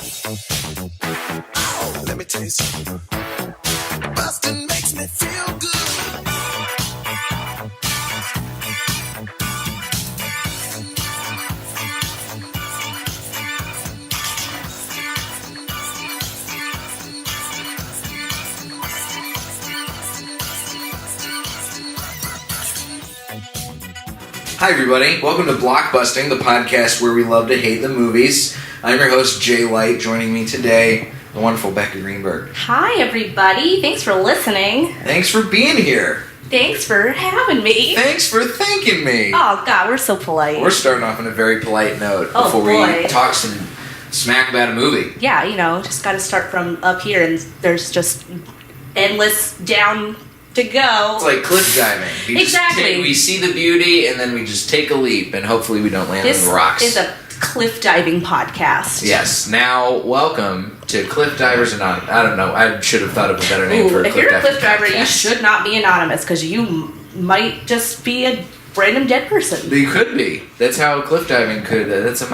Oh, let me tell you something. Busting makes me feel good. Hi everybody, welcome to Blockbusting, the podcast where we love to hate the movies. I'm your host, Jay Light. Joining me today, the wonderful Becca Greenberg. Hi everybody, thanks for listening. Thanks for being here. Thanks for having me. Thanks for thanking me. Oh god, we're so polite. We're starting off on a very polite note before we talk some smack about a movie. Yeah, just gotta start from up here and there's just endless down to go. It's like cliff diving. Exactly. We see the beauty and then we just take a leap and hopefully we don't land on the rocks. This is a cliff diving podcast. Yes. Now, welcome to Cliff Divers Anonymous. I don't know. I should have thought of a better name for a cliff diver. If you're a cliff diver, you should not be anonymous because you might just be a random dead person. You could be. That's how cliff diving could. That's as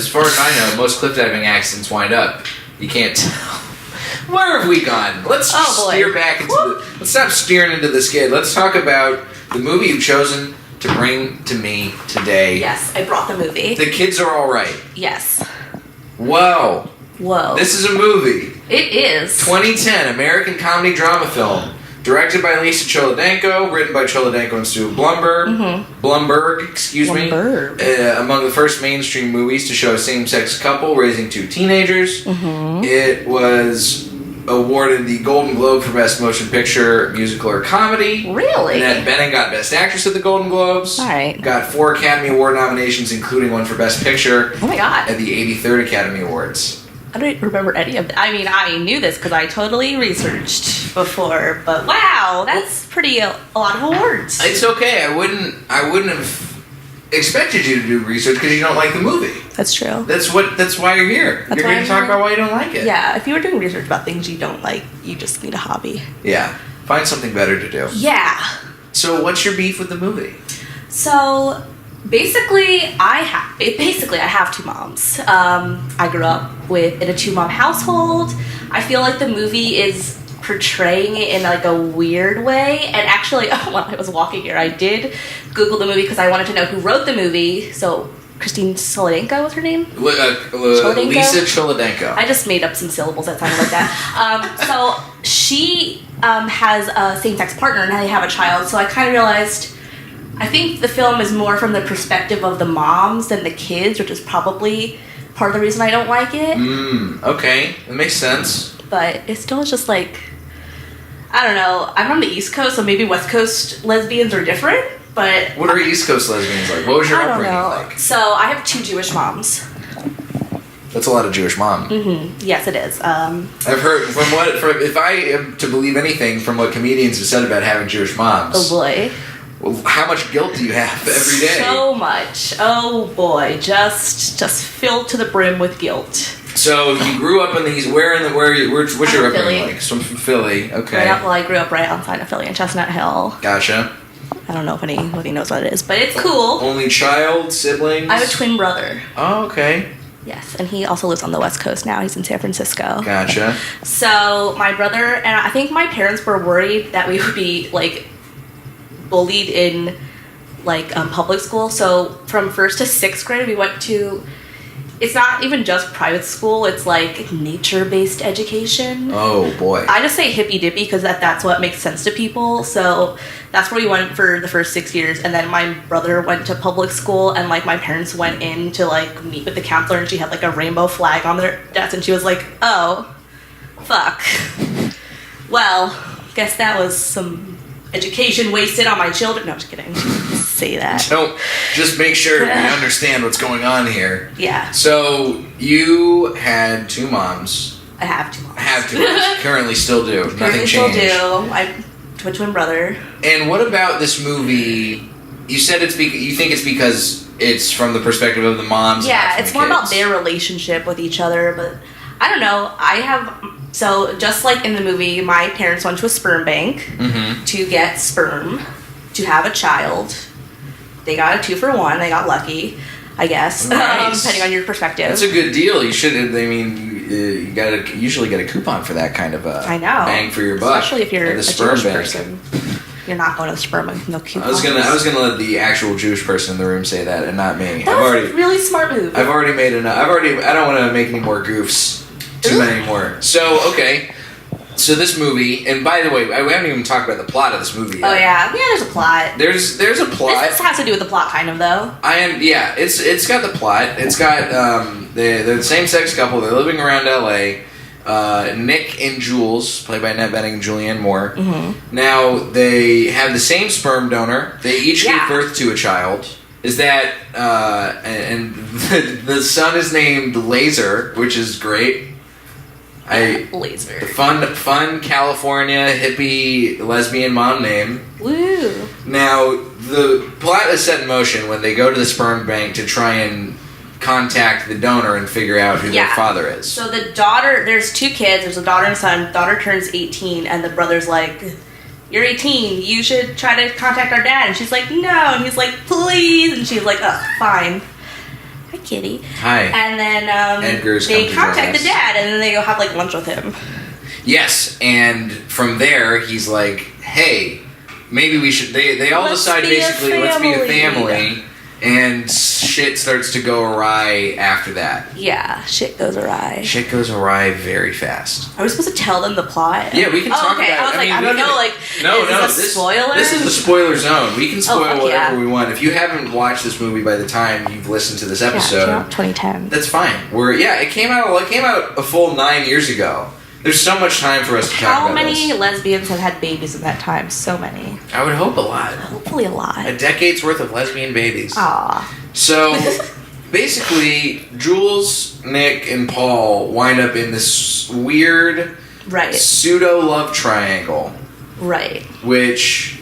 far as I know, most cliff diving accidents wind up. You can't tell. Where have we gone? Let's steer back into let's stop steering into the skid. Let's talk about the movie you've chosen to bring to me today. Yes, I brought the movie. The Kids Are Alright. Yes. Whoa. This is a movie. It is. 2010 American comedy drama film. Directed by Lisa Cholodenko, written by Cholodenko and Stu Blumberg. Among the first mainstream movies to show a same-sex couple raising two teenagers. Mm-hmm. It was awarded the Golden Globe for Best Motion Picture, Musical, or Comedy. Really? Annette Bening got Best Actress at the Golden Globes. All right. Got 4 Academy Award nominations, including one for Best Picture. Oh my god. At the 83rd Academy Awards. I don't remember any of that. I mean, I knew this because I totally researched before, but wow, that's a lot of awards. It's okay. I wouldn't have expected you to do research because you don't like the movie. That's true. That's why you're here. You're going to talk about why you don't like it. Yeah, if you were doing research about things you don't like, you just need a hobby. Yeah, find something better to do. Yeah. So what's your beef with the movie? So basically, I have two moms. I grew up in a 2-mom household. I feel like the movie is portraying it in like a weird way. And actually, when I was walking here, I did Google the movie because I wanted to know who wrote the movie. So Christine Cholodenko was her name? Lisa Cholodenko. I just made up some syllables that sounded like that. So she has a same-sex partner and they have a child. So I kind of realized, I think the film is more from the perspective of the moms than the kids, which is probably part of the reason I don't like it. Okay, that makes sense. But it still is just like, I don't know. I'm from the East Coast, so maybe West Coast lesbians are different, but... What are East Coast lesbians like? What was your upbringing like? So I have 2 Jewish moms. That's a lot of Jewish mom. Mm-hmm. Yes, it is. I've heard if I am to believe anything from what comedians have said about having Jewish moms. Oh boy. Well, how much guilt do you have every day? So much. Oh boy, just filled to the brim with guilt. So you grew up in these. What's your upbringing like? So I'm from Philly. Okay. I grew up right outside of Philly in Chestnut Hill. Gotcha. I don't know if anybody knows what it is, but it's cool. Only child, siblings? I have a twin brother. Oh, okay. Yes, and he also lives on the West Coast now. He's in San Francisco. Gotcha. So my brother and I think my parents were worried that we would be like bullied in like public school. So from 1st to 6th grade, we went to. It's not even just private school. It's like nature-based education. Oh, boy. I just say hippy-dippy because that's what makes sense to people. So that's where we went for the first 6 years. And then my brother went to public school and, like, my parents went in to, like, meet with the counselor. And she had, like, a rainbow flag on their desk. And she was like, oh, fuck. Well, guess that was some education wasted on my children. No, just kidding. Say that. Don't just make sure we understand what's going on here. Yeah. So you had 2 moms. I have 2 moms. Currently still do. Nothing changed. Still do. I have a twin brother. And what about this movie? You said you think it's because it's from the perspective of the moms. Yeah, it's more about their relationship with each other. But I don't know. So just like in the movie, my parents went to a sperm bank to get sperm to have a child. They got a 2-for-1. They got lucky. I I guess, Nice. depending on your perspective. That's a good deal. You should. I mean, you gotta usually get a coupon for that kind of I know. bang for your buck. Especially if you're at the a Sperm Jewish bank. person. You're not going to the Sperm with no coupons. I was gonna let the actual Jewish person in the room say that, and not me. That was a really smart move. I've already made enough. I don't want to make any more goofs. Too many more. So okay. So this movie, and by the way, we haven't even talked about the plot of this movie yet. Oh yeah, there's a plot. There's a plot. This has to do with the plot, kind of though. It's got the plot. It's got they're the same sex couple. They're living around L.A. Nick and Jules, played by Annette Bening and Julianne Moore. Mm-hmm. Now they have the same sperm donor. They each gave birth to a child. Is that and the son is named Laser, which is great. Laser. Fun California hippie lesbian mom name. Woo. Now the plot is set in motion when they go to the sperm bank to try and contact the donor and figure out who their father is. So the daughter, there's two kids. There's a daughter and son. Daughter turns 18, and the brother's like, "You're 18. You should try to contact our dad." And she's like, "No." And he's like, "Please." And she's like, "Oh, fine." Hi, kitty. Hi. And then they contact the dad, and then they go have like lunch with him. Yes, and from there he's like, "Hey, maybe we should." They all decide basically, let's be a family, and shit starts to go awry after that. Yeah, shit goes awry. Shit goes awry very fast. Are we supposed to tell them the plot? Yeah, we can talk about it. I was like, I don't know, like, is this a spoiler? This is a spoiler zone. We can spoil whatever yeah. we want. If you haven't watched this movie by the time you've listened to this episode, it came out 2010. That's fine. It came out a full 9 years ago. There's so much time for us to talk about How many this. lesbians have had babies in that time? So many. I would hope a lot. Hopefully a lot. A decade's worth of lesbian babies. Aw. So, basically, Jules, Nick, and Paul wind up in this weird pseudo love triangle. Right. Which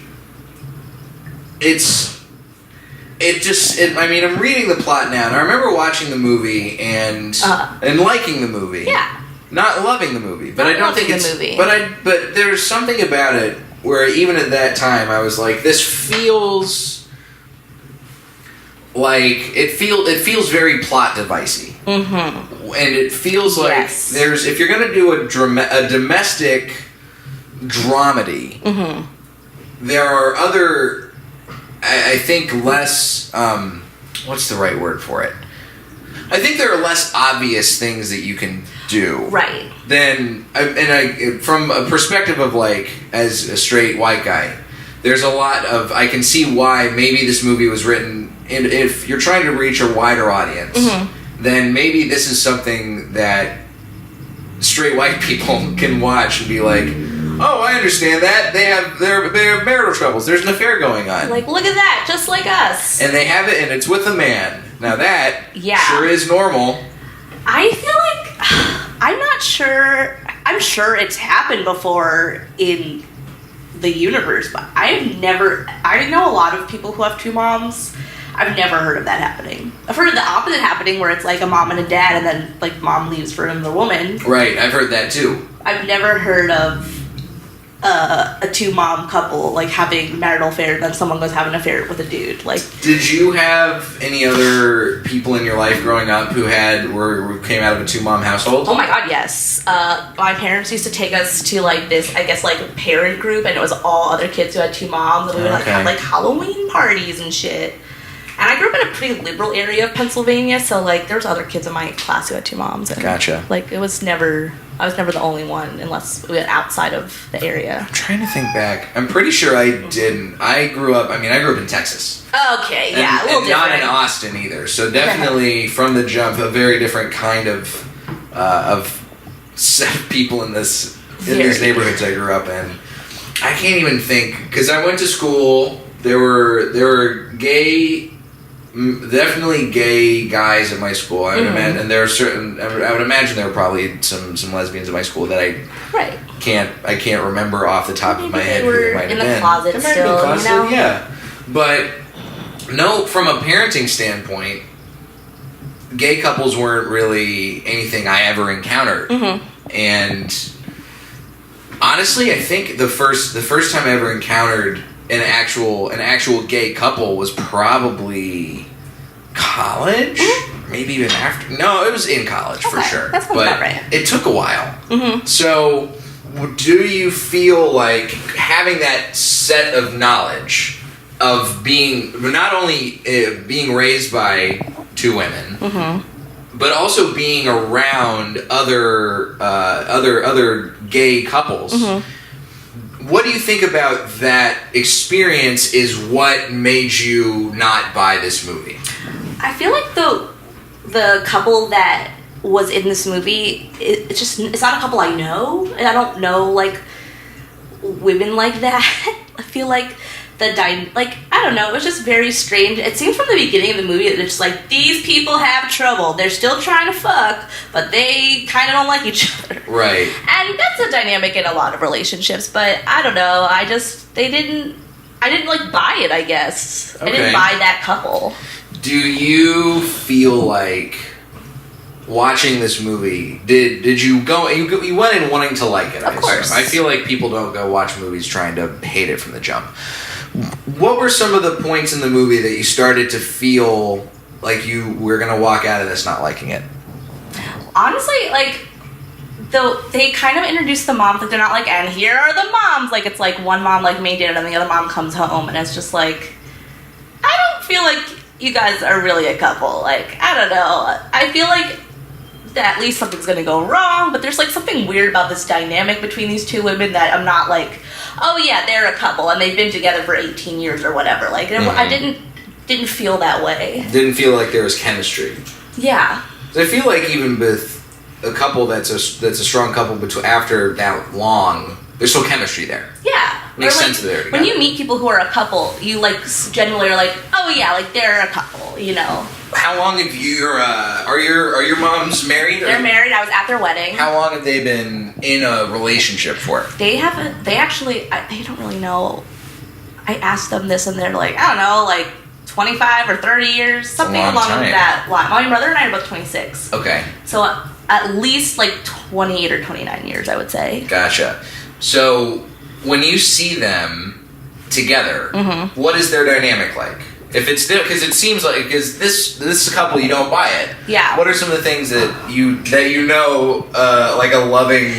I mean, I'm reading the plot now, and I remember watching the movie and liking the movie. Yeah. Not loving the movie, but I don't think it's. Movie. But there's something about it where even at that time I was like, this feels like it feels very plot devicey. Mm-hmm. And it feels like there's, if you're gonna do a domestic dramedy, there are other, I think less. What's the right word for it? I think there are less obvious things that you can do. Right. From a perspective of like, as a straight white guy, there's a lot of, I can see why maybe this movie was written, and if you're trying to reach a wider audience, then maybe this is something that straight white people can watch and be like, oh, I understand that. They have marital troubles. There's an affair going on. Like, look at that, just like us. And they have it, and it's with a man. Now that sure is normal. I feel like I'm not sure. I'm sure it's happened before in the universe, but I know a lot of people who have two moms. I've never heard of that happening. I've heard of the opposite happening, where it's like a mom and a dad, and then like mom leaves for another woman. Right, I've heard that too. I've never heard of a two-mom couple like having marital affair, and then someone goes have an affair with a dude. Like, did you have any other people in your life growing up who came out of a two-mom household? Oh my god, yes. My parents used to take us to like this, I guess, like parent group, and it was all other kids who had two moms, and we would like have like Halloween parties and shit. And I grew up in a pretty liberal area of Pennsylvania, so like there was other kids in my class who had two moms. And, gotcha. Like I was never the only one, unless we went outside of the area. I'm trying to think back. I'm pretty sure I didn't. I grew up in Texas. Okay, yeah, a little different. Not in Austin either. So definitely from the jump, a very different kind of set of people in these neighborhoods I grew up in. I can't even think, because I went to school. There were definitely gay guys at my school. I would imagine, and there are certain. I would imagine there were probably some lesbians at my school that I can't remember off the top of my head who they might have been. In the closet still, you know? Yeah, but no, from a parenting standpoint, gay couples weren't really anything I ever encountered, and honestly, I think the first time I ever encountered an actual gay couple was probably college, maybe even after. No, it was in college for sure. That sounds about right. It took a while. Mm-hmm. So, do you feel like having that set of knowledge of being not only being raised by two women, but also being around other gay couples? What do you think about that experience is what made you not buy this movie? I feel like the couple that was in this movie, it's not a couple I know, and I don't know like women like that. I feel like I don't know, it was just very strange. It seems from the beginning of the movie that it's just like, these people have trouble. They're still trying to fuck, but they kind of don't like each other. Right. And that's a dynamic in a lot of relationships, but I don't know. I didn't like buy it, I guess. Okay. I didn't buy that couple. Do you feel like watching this movie, did you go, you went in wanting to like it? Of course. I feel like people don't go watch movies trying to hate it from the jump. What were some of the points in the movie that you started to feel like you were going to walk out of this not liking it? Honestly, like, they kind of introduced the moms, like, they're not like, and here are the moms. Like, it's like one mom, like, made dinner, and the other mom comes home, and it's just like, I don't feel like you guys are really a couple. Like, I don't know. I feel like that at least something's going to go wrong, but there's, like, something weird about this dynamic between these two women that I'm not like, oh yeah, they're a couple and they've been together for 18 years or whatever. Like, I didn't feel that way. Didn't feel like there was chemistry. Yeah. I feel like even with a couple that's a strong couple after that long, there's still chemistry there. Yeah. Makes like, sense there. When you meet people who are a couple, you like genuinely are like, oh yeah, like they're a couple, you know. How long have are your moms married? They're married. I was at their wedding. How long have they been in a relationship for? They don't really know. I asked them this and they're like, I don't know, like 25 or 30 years, something along that line. My brother and I are both 26. Okay. So at least like 28 or 29 years, I would say. Gotcha. So when you see them together, what is their dynamic like? If it's there, because it seems like, because this couple, you don't buy it. Yeah. What are some of the things that you know like a loving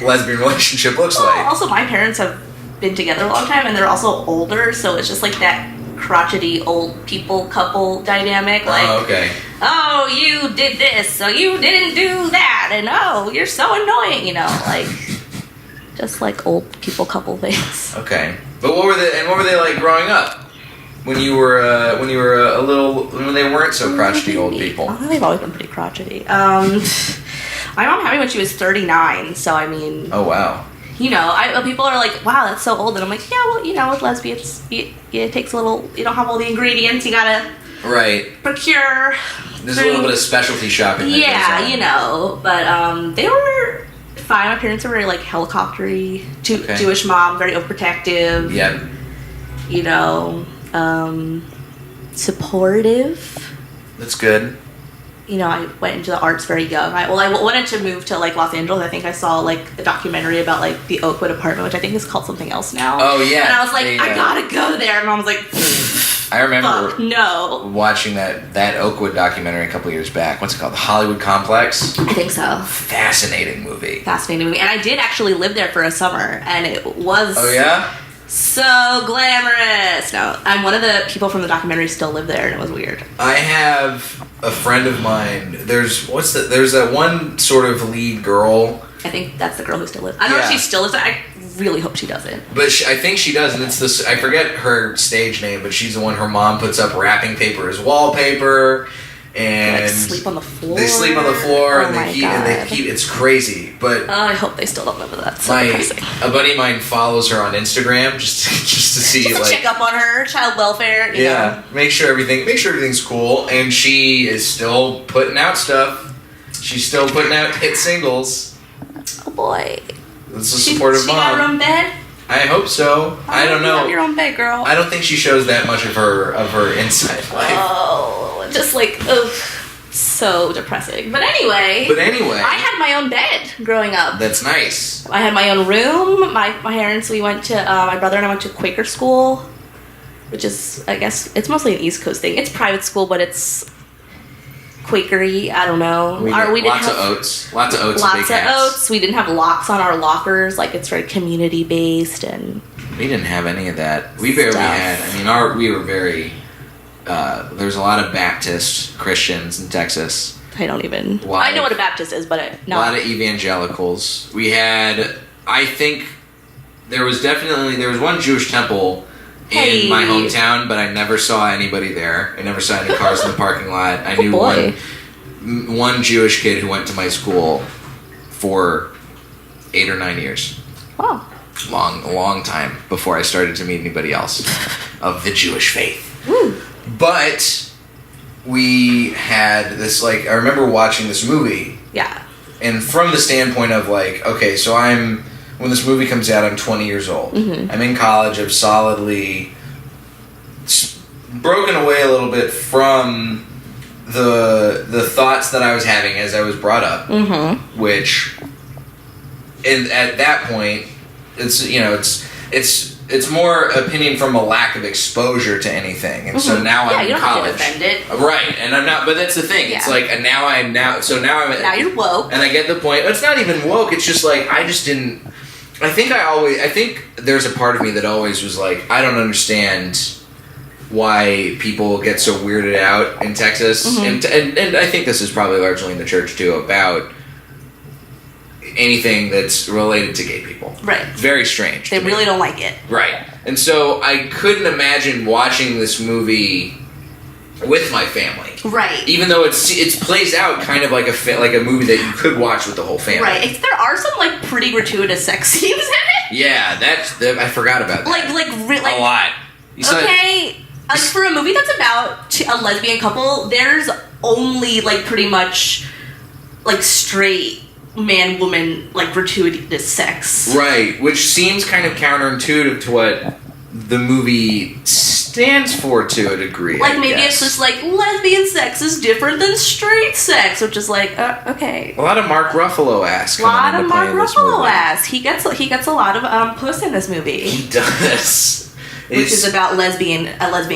lesbian relationship looks like? Also, my parents have been together a long time, and they're also older, so it's just like that crotchety old people couple dynamic. Like, oh, okay. Oh, you did this, so you didn't do that, and oh, you're so annoying, you know, like just like old people couple things. Okay, but what were they like growing up? When you were a little, when they weren't so crotchety old people. I think they've always been pretty crotchety. My mom had me when she was 39, so I mean. Oh wow. You know, people are like, wow, that's so old, and I'm like, yeah, well, you know, with lesbians, it takes a little. You don't have all the ingredients. You gotta procure. There's a little bit of specialty shopping. Yeah, you know, but they were fine. My parents were very like helicoptery, Jewish mom, very overprotective. Yep. You know. Supportive. That's good. You know, I went into the arts very young. I wanted to move to like Los Angeles. I think I saw like a documentary about like the Oakwood apartment, which I think is called something else now. Oh yeah. And I was like, I gotta go there. And Mom was like, I remember watching that Oakwood documentary a couple years back. What's it called? The Hollywood Complex? I think so. Fascinating movie. And I did actually live there for a summer, and it was. Oh yeah. So glamorous. No, I'm one of the people from the documentary still live there, and it was weird. I have a friend of mine. There's that one sort of lead girl. I think that's the girl who still lives. I don't know if she still lives there. I really hope she doesn't. But I think she does, and it's this. I forget her stage name, but she's the one her mom puts up wrapping paper as wallpaper. And like sleep on the floor. They sleep on the floor, and they keep. It's crazy, but I hope they still don't live with that. So a buddy of mine follows her on Instagram just to see just to check up on her child welfare. You know. Make sure everything's cool, and she is still putting out stuff. She's still putting out hit singles. Oh boy, it's a supportive mom. She got her own bed. I hope so. I don't know. You have your own bed, girl. I don't think she shows that much of her inside life. Oh, just like so depressing. But anyway, I had my own bed growing up. That's nice. I had my own room. My parents. We went to my brother and I went to Quaker school, which is, I guess, it's mostly an East Coast thing. It's private school, but it's Quakery. I don't know. Lots of oats. Lots of oats. Lots of oats. We didn't have locks on our lockers. Like, it's very community based, and we didn't have any of that. We barely had. I mean, we were very. There's a lot of Baptist Christians in Texas. I know what a Baptist is, but no. A lot of evangelicals. We had. I think there was one Jewish temple in my hometown, but I never saw anybody there. I never saw any cars in the parking lot. I knew one Jewish kid who went to my school for 8 or 9 years. Wow. A long time before I started to meet anybody else of the Jewish faith. Woo. But we had this, like, I remember watching this movie. Yeah. And from the standpoint of, like, okay, so when this movie comes out, I'm 20 years old. Mm-hmm. I'm in college. I've solidly broken away a little bit from the thoughts that I was having as I was brought up, which, and at that point, it's more opinion from a lack of exposure to anything, and so now I'm in college. Have to defend it. Right, and I'm not. But that's the thing. Yeah. It's like, and now I'm. Now you're woke, and I get the point. It's not even woke. It's just like I just didn't. I think there's a part of me that always was like, I don't understand why people get so weirded out in Texas, and I think this is probably largely in the church too, about anything that's related to gay people. Right. Very strange. They really don't like it. Right. And so I couldn't imagine watching this movie with my family. Right. Even though it plays out kind of like a movie that you could watch with the whole family. Right. There are some like pretty gratuitous sex scenes in it. Yeah, I forgot about that. Like a lot. Like for a movie that's about a lesbian couple, there's only like pretty much like straight man-woman like gratuitous sex. Right, which seems kind of counterintuitive to what the movie stands for to a degree. Like maybe it's just like lesbian sex is different than straight sex, which is like okay. A lot of Mark Ruffalo-esque. A lot of Mark Ruffalo-esque. He gets a lot of puss in this movie. He does. Which is about a lesbian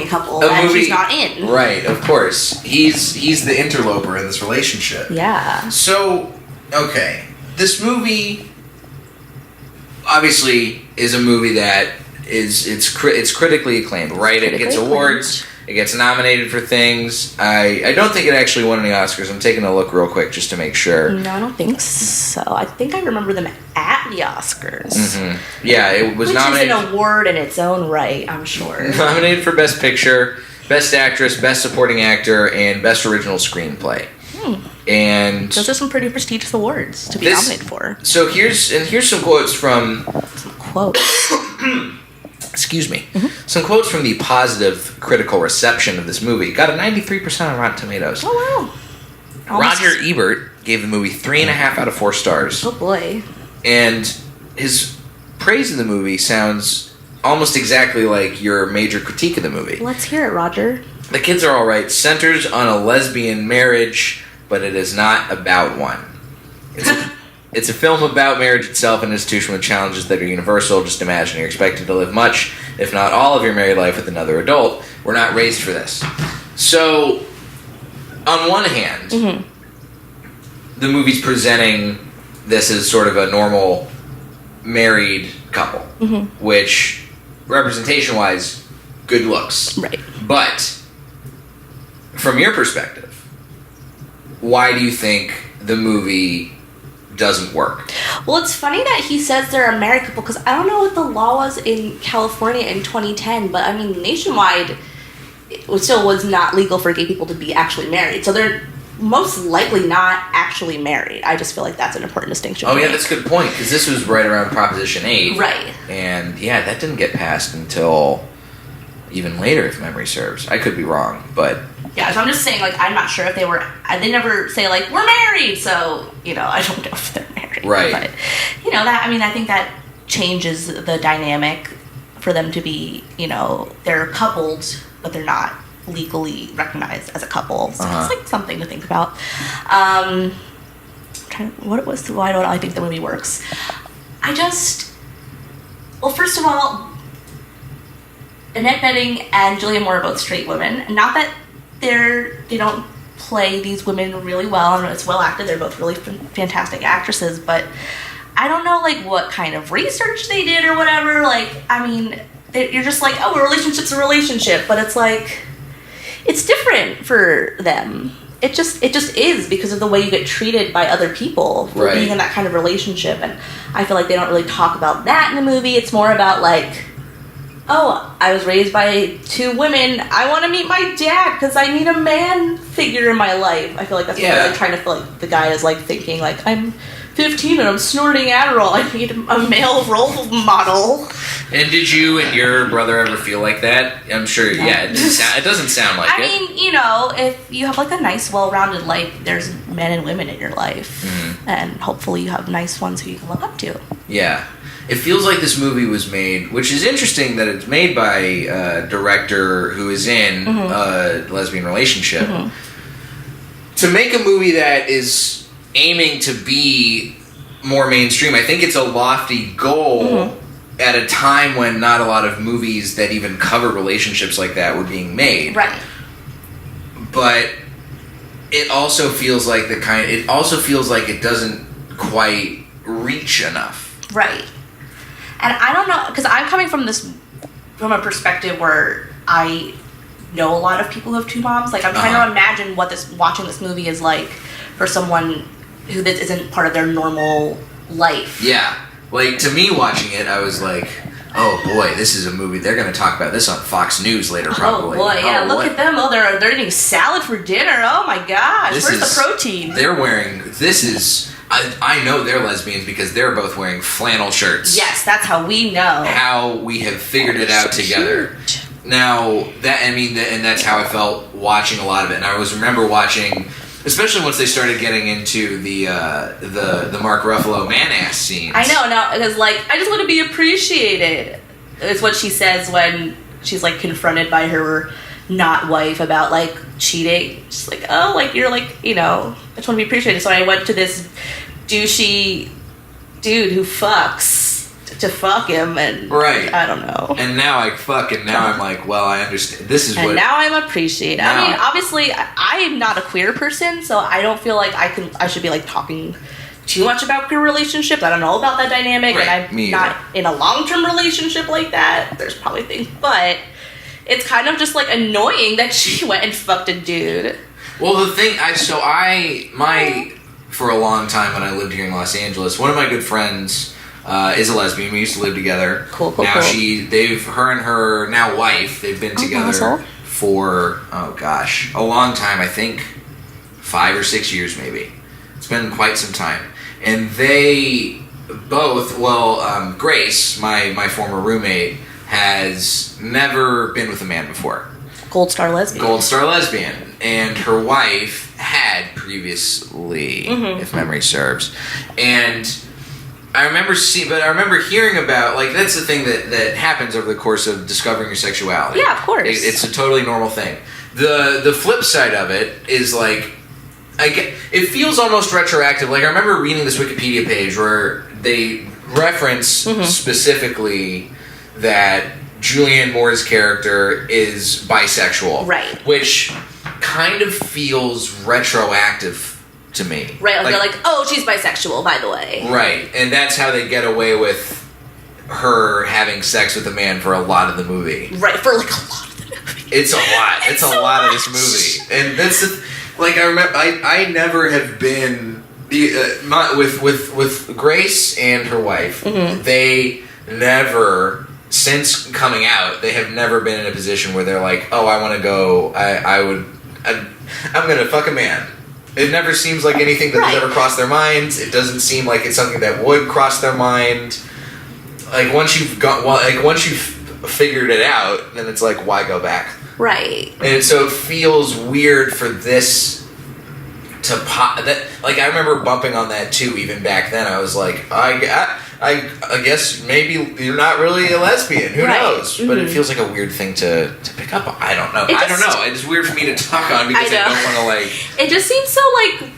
couple and she's not in. Right, of course. He's the interloper in this relationship. Yeah. So, okay, this movie obviously is a movie that it's critically acclaimed, right? It gets awards, it gets nominated for things. I don't think it actually won any Oscars. I'm taking a look real quick just to make sure. No, I don't think so. I think I remember them at the Oscars. Mm-hmm. Yeah, it was nominated. Which is an award in its own right, I'm sure. Nominated for Best Picture, Best Actress, Best Supporting Actor, and Best Original Screenplay. And those are some pretty prestigious awards to be nominated for. So here's some quotes from. Some quotes. Excuse me. Mm-hmm. Some quotes from the positive critical reception of this movie. Got a 93% on Rotten Tomatoes. Oh wow! Roger Ebert gave the movie 3.5 out of 4 stars. Oh boy! And his praise of the movie sounds almost exactly like your major critique of the movie. Let's hear it, Roger. The kids are all right. Centers on a lesbian marriage, but it is not about one. It's a film about marriage itself, an institution with challenges that are universal. Just imagine you're expected to live much, if not all, of your married life with another adult. We're not raised for this. So, on one hand, the movie's presenting this as sort of a normal married couple, which, representation-wise, good looks. Right. But, from your perspective, why do you think the movie doesn't work? Well, it's funny that he says they're a married couple, because I don't know what the law was in California in 2010, but I mean, nationwide, it still was not legal for gay people to be actually married. So they're most likely not actually married. I just feel like that's an important distinction. Oh, yeah, that's a good point, because this was right around Proposition 8. Right. And, yeah, that didn't get passed until even later, if memory serves. I could be wrong, but... Yeah, so I'm just saying, like, I'm not sure if they were... They never say, like, we're married, so, I don't know if they're married. Right. But, I think that changes the dynamic for them to be, they're coupled, but they're not legally recognized as a couple. So it's, like, something to think about. Why don't I think the movie works? Well, first of all, Annette Bening and Julianne Moore are both straight women. Not that they don't play these women really well, and it's well acted. They're both really fantastic actresses, but I don't know, like, what kind of research they did or whatever. Like, I mean, you're just like, oh, a relationship's a relationship, but it's like, it's different for them. It just is because of the way you get treated by other people for being in that kind of relationship. And I feel like they don't really talk about that in the movie. It's more about like, oh, I was raised by 2 women. I want to meet my dad because I need a man figure in my life. I feel like that's what they're trying to feel like the guy is like thinking like, I'm 15 and I'm snorting Adderall. I need a male role model. And did you and your brother ever feel like that? I'm sure, it doesn't sound like it. I mean, you know, if you have like a nice, well-rounded life, there's men and women in your life. Mm-hmm. And hopefully you have nice ones who you can look up to. Yeah. It feels like this movie was made, which is interesting that it's made by a director who is in a lesbian relationship. Mm-hmm. To make a movie that is aiming to be more mainstream, I think it's a lofty goal at a time when not a lot of movies that even cover relationships like that were being made. Right. But it also feels like it doesn't quite reach enough. Right. And I don't know, because I'm coming from a perspective where I know a lot of people who have 2 moms. Like, I'm trying to imagine what watching this movie is like for someone who this isn't part of their normal life. Yeah. Like, to me watching it, I was like, oh boy, this is a movie. They're going to talk about this on Fox News later, probably. Oh boy, yeah, look at them. Oh, they're eating salad for dinner. Oh my gosh, where's the protein? They're wearing, I know they're lesbians because they're both wearing flannel shirts. Yes, that's how we know. How we have figured it out together. Cute. Now, and that's how I felt watching a lot of it. And I remember watching, especially once they started getting into the Mark Ruffalo man-ass scenes. I know, now, because, like, I just want to be appreciated. It's what she says when she's, like, confronted by her not wife about, like, cheating. She's like, oh, like, you're, like, you know, I just want to be appreciated. So I went to this douchey dude who fucks to fuck him, and I don't know. And now I fuck, and now I'm like, well, I understand. This is and now I'm appreciated. I mean, obviously, I am not a queer person, so I don't feel like I should be like talking too much about queer relationships. I don't know about that dynamic, and I'm not in a long-term relationship like that. There's probably things, but it's kind of just like annoying that she went and fucked a dude. Well, the thing, for a long time when I lived here in Los Angeles, one of my good friends is a lesbian. We used to live together. Cool. Now her and her now wife, they've been together for, a long time. I think 5 or 6 years maybe. It's been quite some time. And they both, Grace, my former roommate, has never been with a man before. Gold star lesbian. And her wife had previously, if memory serves. And I remember hearing about, like, that's the thing that happens over the course of discovering your sexuality. Yeah, of course. It's a totally normal thing. The flip side of it is, like, it feels almost retroactive. Like, I remember reading this Wikipedia page where they reference specifically that Julianne Moore's character is bisexual. Right. Which kind of feels retroactive to me. Right, like, they're like, oh, she's bisexual, by the way. Right, and that's how they get away with her having sex with a man for a lot of the movie. Right, for like a lot of the movie. It's a lot. It's a lot of this movie. And that's like, I remember, I never have been with Grace and her wife. They never, since coming out, they have never been in a position where they're like, oh, I want to go, I'm going to fuck a man. It never seems like anything that has ever crossed their minds. It doesn't seem like it's something that would cross their mind. Like, once you've figured it out, then it's like, why go back? Right. And so it feels weird for this to pop. Like, I remember bumping on that too. Even back then, I was like, I guess maybe you're not really a lesbian. Who knows? But it feels like a weird thing to pick up on. I don't know. It's weird for me to talk on because I don't want to, like... It just seems so, like...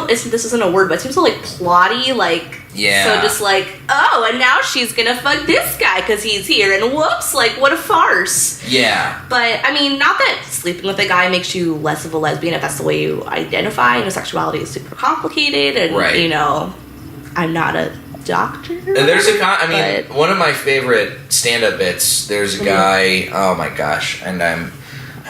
this isn't a word, but it seems so, like, plotty, like... Yeah. So just like, oh, and now she's gonna fuck this guy because he's here, and whoops, like, what a farce. Yeah. But, I mean, not that sleeping with a guy makes you less of a lesbian if that's the way you identify. You know, sexuality is super complicated, and, you know, I'm not a doctor. And there's one of my favorite stand-up bits, there's a guy, oh my gosh, and I'm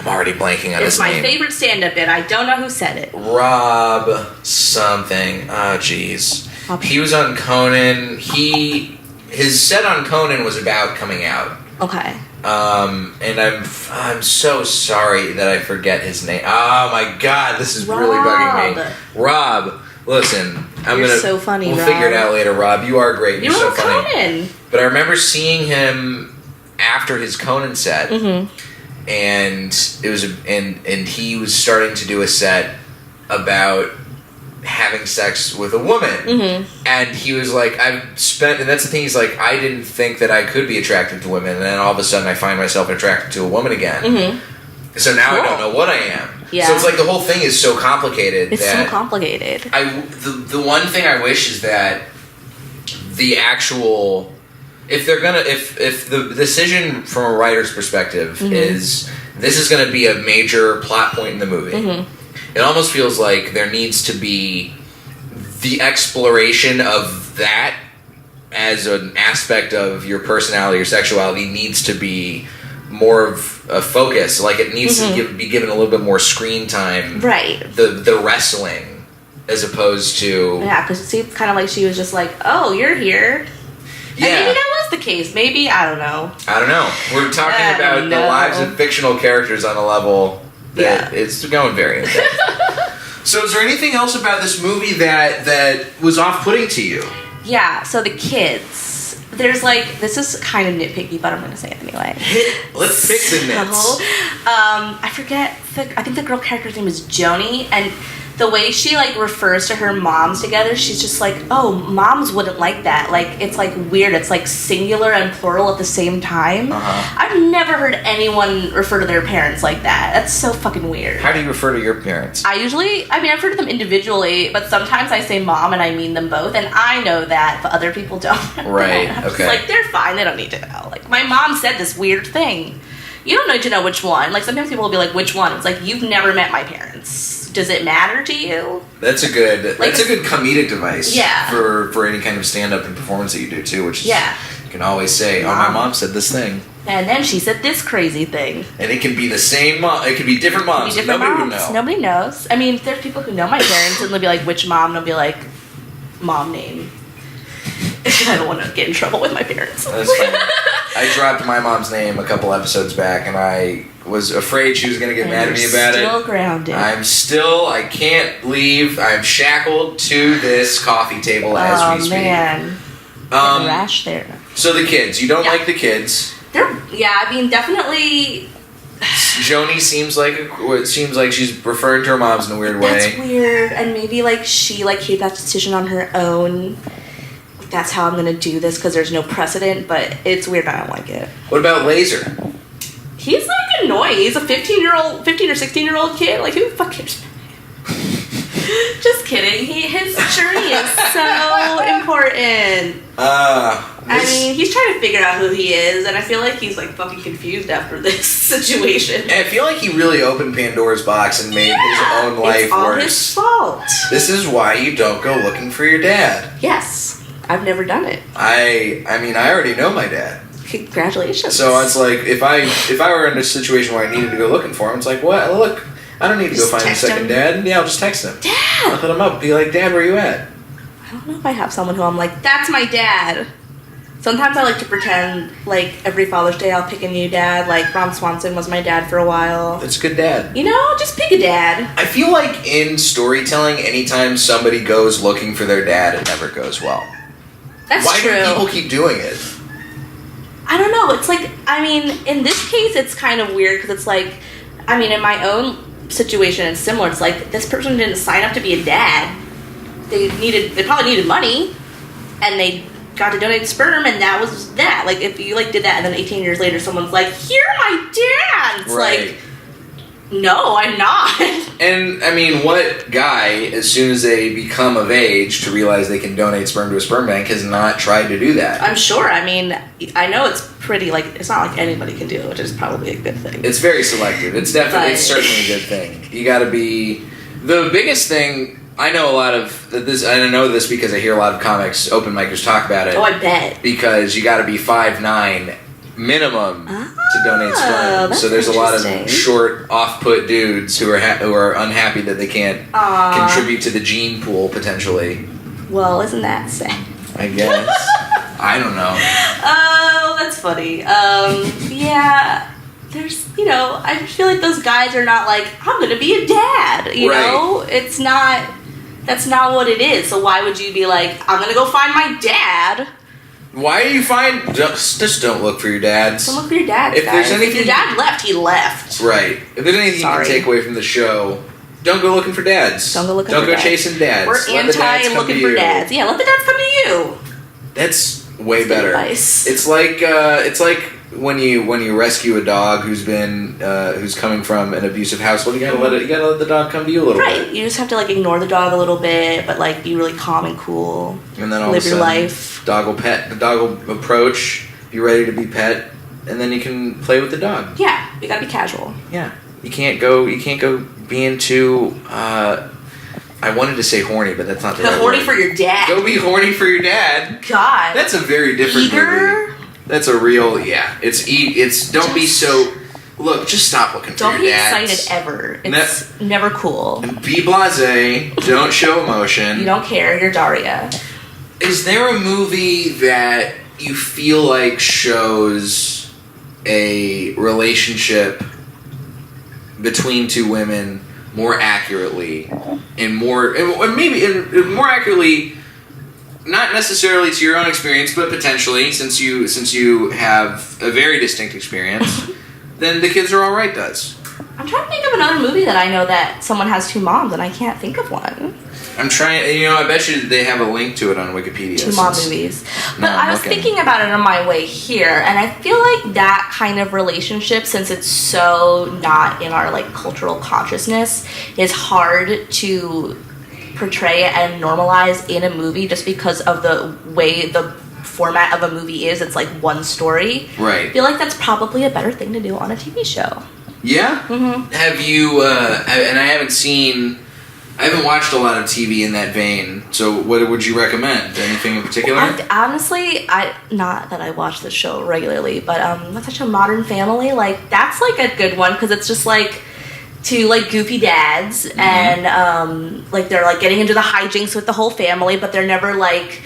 already blanking on his name. It's my favorite stand-up bit. I don't know who said it. Rob something. Oh, jeez. He was on Conan. His set on Conan was about coming out. Okay. And I'm so sorry that I forget his name. Oh my god, this is really bugging me. Rob, listen, You're so funny, We'll Rob. figure it out later, Rob. You are great. You're so funny. Conan. But I remember seeing him after his Conan set, and it was and he was starting to do a set about having sex with a woman, and he was like, and that's the thing, he's like, I didn't think that I could be attracted to women, and then all of a sudden I find myself attracted to a woman again. So now I don't know what I am. Yeah. So it's like the whole thing is so complicated. It's so complicated. The one thing I wish is that the actual, if the decision from a writer's perspective is this is going to be a major plot point in the movie, it almost feels like there needs to be the exploration of that as an aspect of your personality or sexuality needs to be more of a focus. Like it needs to be given a little bit more screen time. Right. The wrestling as opposed to... Yeah, because it seems kind of like she was just like, oh, you're here. Yeah. And maybe that was the case. Maybe, I don't know. We're talking about the lives of fictional characters on a level that it's going very in-depth. So is there anything else about this movie that was off-putting to you? Yeah, so the kids. There's like, this is kind of nitpicky, but I'm going to say it anyway. Let's fix the nits. I forget, I think the girl character's name is Joanie, and the way she like refers to her moms together, she's just like, oh, moms wouldn't like that. Like, it's like weird. It's like singular and plural at the same time. I've never heard anyone refer to their parents like that. That's so fucking weird. How do you refer to your parents? I've referred to them individually, but sometimes I say mom and I mean them both, and I know that, but other people don't. Right, I'm okay. just like, they're fine. They don't need to know. Like, my mom said this weird thing. You don't need to know which one. Like, sometimes people will be like, which one? It's like, you've never met my parents. Does it matter to you? That's a good comedic device. Yeah. For any kind of stand-up and performance that you do too, which is, you can always say, oh, my mom said this thing. And then she said this crazy thing. And it can be the same mom. It can be different moms. Nobody would know. Nobody knows. I mean, there's people who know my parents, and they'll be like, which mom? And they'll be like, mom name. I don't want to get in trouble with my parents. That's fine. I dropped my mom's name a couple episodes back, and I was afraid she was going to get mad at me about it. Still grounded. I can't leave. I'm shackled to this coffee table as we speak. Oh, man. Rash there. So the kids. You don't like the kids. Definitely... Joanie seems like she's referring to her moms in a weird way. That's weird, and maybe, like, she, like, made that decision on her own. That's how I'm gonna do this because there's no precedent, but it's weird. I don't like it. What about Laser? He's like annoying. He's a 15 or 16-year-old kid. Like, who the fuck cares? Just kidding. His journey is so important. I mean, he's trying to figure out who he is, and I feel like he's like fucking confused after this situation. And I feel like he really opened Pandora's box and made his own life worse. It's all his fault. This is why you don't go looking for your dad. Yes. I've never done it. I mean, I already know my dad. Congratulations. So it's like, if I were in a situation where I needed to go looking for him, it's like, what? Look, I don't need to go find a second dad. Yeah, I'll just text him. Dad! I'll hit him up. Be like, Dad, where you at? I don't know if I have someone who I'm like, that's my dad. Sometimes I like to pretend, like, every Father's Day I'll pick a new dad. Like, Ron Swanson was my dad for a while. It's a good dad. You know, just pick a dad. I feel like in storytelling, anytime somebody goes looking for their dad, it never goes well. That's true. Why do people keep doing it? I don't know. It's like, I mean, in this case, it's kind of weird because it's like, I mean, in my own situation, it's similar. It's like, this person didn't sign up to be a dad. They probably needed money, and they got to donate sperm, and that was that. Like, if you, like, did that, and then 18 years later, someone's like, you're my dad! It's right. like, No, I'm not. And, I mean, what guy, as soon as they become of age to realize they can donate sperm to a sperm bank, has not tried to do that? I'm sure. I mean, I know it's pretty, like, it's not like anybody can do it, which is probably a good thing. It's very selective. It's definitely, it's certainly a good thing. You gotta be... The biggest thing, I know a lot of this, and I know this because I hear a lot of comics, open micers talk about it. Oh, I bet. Because you gotta be 5'9" minimum to donate sperm. So there's a lot of short, off-put dudes who are unhappy that they can't contribute to the gene pool, potentially. Well, isn't that sad? I guess. I don't know. Oh, that's funny. Yeah, there's, you know, I feel like those guys are not like, I'm gonna be a dad, you know? It's not, that's not what it is. So why would you be like, I'm gonna go find my dad? Why do you find... Just don't look for your dads. Don't look for your dads, if guys. There's anything, if your dad left, he left. Right. If there's anything you can take away from the show, don't go looking for dads. Don't go looking for dads. Don't go chasing dads. We're anti-looking for dads. Yeah, let the dads come to you. That's way better. Advice. It's like when you rescue a dog who's coming from an abusive household, you gotta let the dog come to you a little bit. Right. You just have to like ignore the dog a little bit, but like be really calm and cool. And then all live of a your sudden, life. The dog will approach, be ready to be pet, and then you can play with the dog. Yeah, you gotta be casual. Yeah. You can't go being too I wanted to say horny, but that's not the right horny word. for your dad. Go be horny for your dad. God. That's a very different movie. That's a real, it's don't be so, look, just stop looking for your dads. Don't be excited ever. It's never cool. Be blasé, don't show emotion. You don't care, you're Daria. Is there a movie that you feel like shows a relationship between two women more accurately and more accurately, not necessarily to your own experience, but potentially, since you have a very distinct experience, than The Kids Are Alright does? I'm trying to think of another movie that I know that someone has two moms, and I can't think of one. I'm trying, I bet you they have a link to it on Wikipedia. Two mom movies. But I was thinking about it on my way here, and I feel like that kind of relationship, since it's so not in our, like, cultural consciousness, is hard to portray and normalize in a movie just because of the way the format of a movie is. It's like one story. Right. I feel like that's probably a better thing to do on a TV show. Yeah? Mm-hmm. Have you, and I haven't watched a lot of TV in that vein, so what would you recommend? Anything in particular? Honestly, not that I watch the show regularly, but that's such a Modern Family. Like, that's like a good one, because it's just like two like goofy dads, mm-hmm. and like they're like getting into the hijinks with the whole family, but they're never like,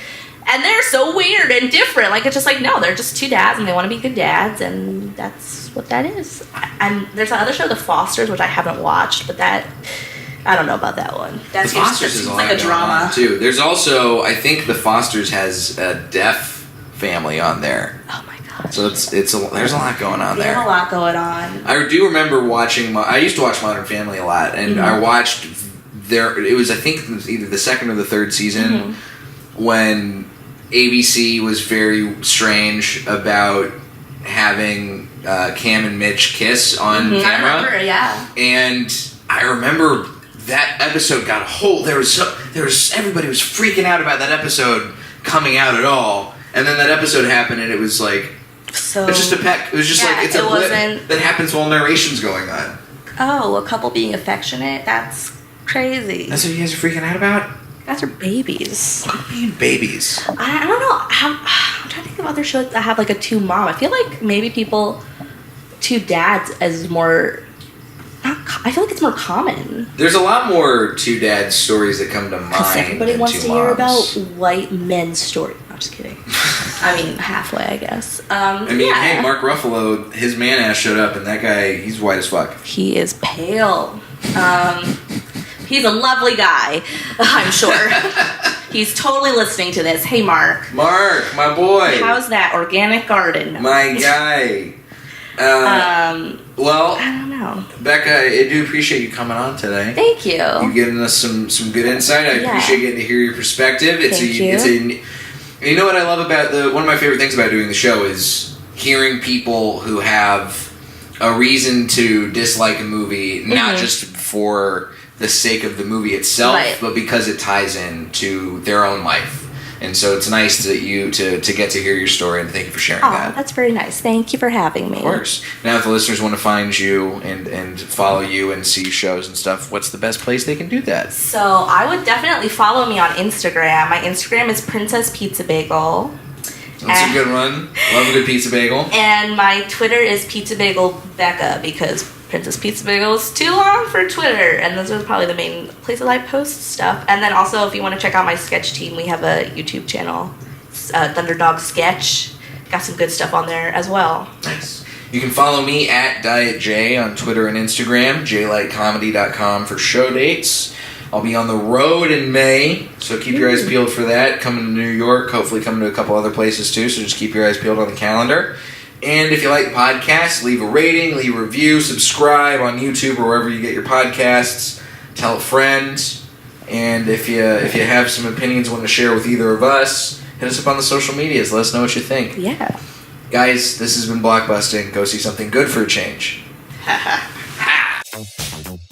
and they're so weird and different. Like, it's just like, no, they're just two dads and they want to be good dads, and that's what that is. And there's that other show, The Fosters, which I haven't watched, but that, I don't know about that one. The Fosters is like a drama too. There's also, I think The Fosters has a deaf family on there. Oh my god! So there's a lot going on there. There's a lot going on. I do remember watching. I used to watch Modern Family a lot, and mm-hmm. I watched It was, I think, either the second or the third season, mm-hmm. when ABC was very strange about having Cam and Mitch kiss on mm-hmm. camera. I remember, yeah. And I remember that episode got a whole. Everybody was freaking out about that episode coming out at all, and then that episode happened, and it was like, so, it was just a peck. It was just like, it's a blip that happens while narration's going on. Oh, a couple being affectionate? That's crazy. That's what you guys are freaking out about? Guys are babies. Stop being babies. I don't know. I'm trying to think of other shows that have like a two mom. I feel like maybe two dads as more. I feel like it's more common. There's a lot more two dad stories that come to mind. Because everybody wants to hear about white men's stories. I'm just kidding. I mean, halfway, I guess. Hey, Mark Ruffalo, his man ass showed up, and that guy, he's white as fuck. He is pale. He's a lovely guy, I'm sure. He's totally listening to this. Hey, Mark. Mark, my boy. How's that organic garden? My guy. Well, I don't know. Becca, I do appreciate you coming on today. Thank you. You've given us some good insight. I appreciate getting to hear your perspective. You know what I love about one of my favorite things about doing the show is hearing people who have a reason to dislike a movie, not just for the sake of the movie itself, but because it ties in to their own life. And so it's nice that you to get to hear your story, and thank you for sharing that. That's very nice. Thank you for having me. Of course. Now, if the listeners want to find you and follow you and see shows and stuff, what's the best place they can do that? So I would definitely follow me on Instagram. My Instagram is Princess Pizza Bagel. That's a good one. Love a good pizza bagel. And my Twitter is Pizza Bagel Becca, because Princess Pizza Bagel is too long for Twitter. And those are probably the main places I post stuff. And then also, if you want to check out my sketch team, we have a YouTube channel, Thunderdog Sketch. Got some good stuff on there as well. Nice. You can follow me at Diet J on Twitter and Instagram, jlightcomedy.com for show dates. I'll be on the road in May, so keep your eyes peeled for that. Coming to New York, hopefully coming to a couple other places too, so just keep your eyes peeled on the calendar. And if you like podcasts, leave a rating, leave a review, subscribe on YouTube or wherever you get your podcasts. Tell a friend. And if you have some opinions you want to share with either of us, hit us up on the social medias. Let us know what you think. Yeah. Guys, this has been Blockbusting. Go see something good for a change. Ha ha ha.